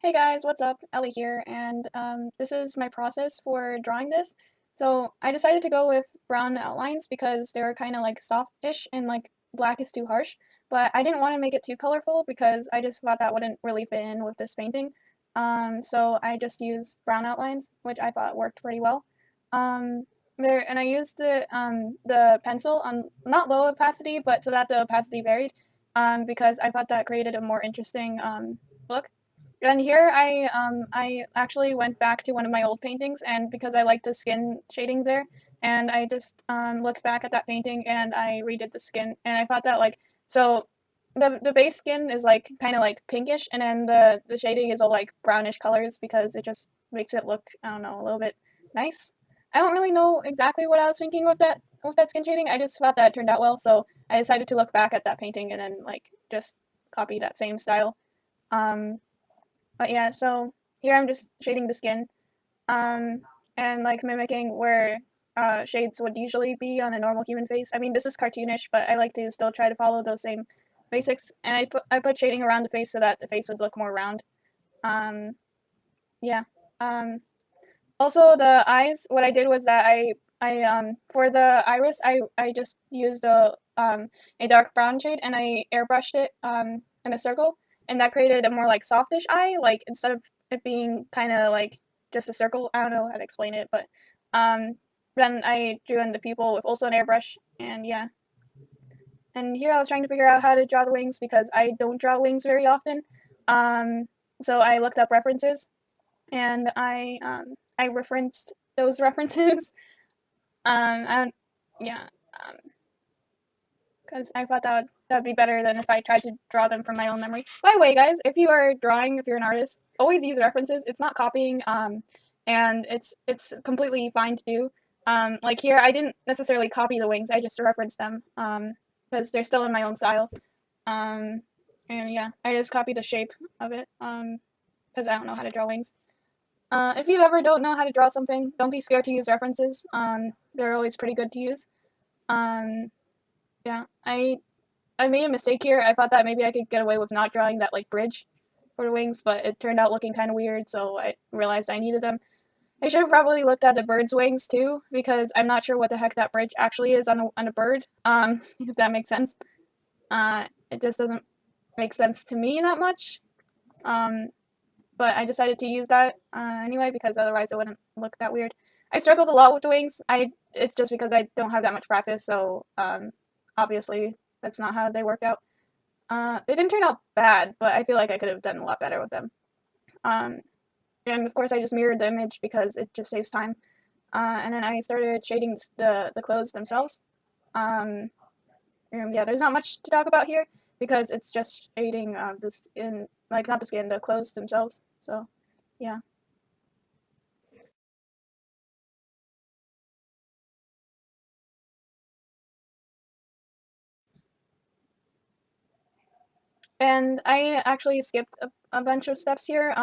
Hey guys, what's up? Ellie here, and this is my process for drawing this. So I decided to go with brown outlines because they were kind of like soft-ish and like black is too harsh, but I didn't want to make it too colorful because I just thought that wouldn't really fit in with this painting. So I just used brown outlines, which I thought worked pretty well. And I used the pencil on not low opacity, but so that the opacity varied, because I thought that created a more interesting look. And here I actually went back to one of my old paintings, and because I liked the skin shading there, and I just looked back at that painting and I redid the skin, and I thought that like so the base skin is like kind of like pinkish, and then the shading is all like brownish colors because it just makes it look, I don't know, a little bit nice. I don't really know exactly what I was thinking with that skin shading. I just thought that it turned out well, so I decided to look back at that painting and then like just copy that same style. Um, but yeah, so here I'm just shading the skin, um, and like mimicking where shades would usually be on a normal human face. I mean, this is cartoonish, but I like to still try to follow those same basics. And I put shading around the face so that the face would look more round. Um, yeah. Um, Also, the eyes. What I did was that I for the iris I just used a dark brown shade and I airbrushed it in a circle, and that created a more like softish eye. Like instead of it being kind of like just a circle. I don't know how to explain it, but um then I drew in the pupil with also an airbrush, and yeah. And here I was trying to figure out how to draw the wings because I don't draw wings very often. Um, so I looked up references and I referenced those references. I yeah, um, because I thought that'd be better than if I tried to draw them from my own memory. By the way, guys, if you are drawing, if you're an artist, always use references. It's not copying, and it's completely fine to do. Like here, I didn't necessarily copy the wings. I just referenced them, because they're still in my own style. Um, and yeah, I just copied the shape of it, because I don't know how to draw wings. If you ever don't know how to draw something, don't be scared to use references. They're always pretty good to use. Um, yeah, I made a mistake here. I thought that maybe I could get away with not drawing that like bridge for the wings, but it turned out looking kind of weird, so I realized I needed them. I should have probably looked at the bird's wings too, because I'm not sure what the heck that bridge actually is on a bird. If that makes sense. It just doesn't make sense to me that much. Um, but I decided to use that anyway because otherwise it wouldn't look that weird. I struggled a lot with the wings. It's just because I don't have that much practice, so obviously that's not how they worked out. They didn't turn out bad, but I feel like I could have done a lot better with them. Um, and of course I just mirrored the image because it just saves time. And then I started shading the clothes themselves. Um, and yeah, there's not much to talk about here because it's just shading the skin, like not the skin, the clothes themselves. So yeah. And I actually skipped a bunch of steps here,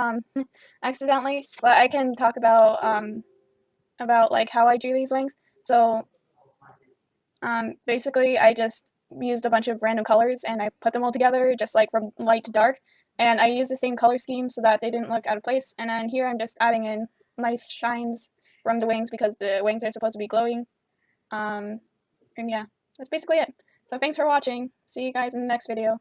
accidentally, but I can talk about like how I drew these wings. So basically, I just used a bunch of random colors and I put them all together, just like from light to dark. And I used the same color scheme so that they didn't look out of place. And then here I'm just adding in nice shines from the wings because the wings are supposed to be glowing. Um, and yeah, that's basically it. So thanks for watching. See you guys in the next video.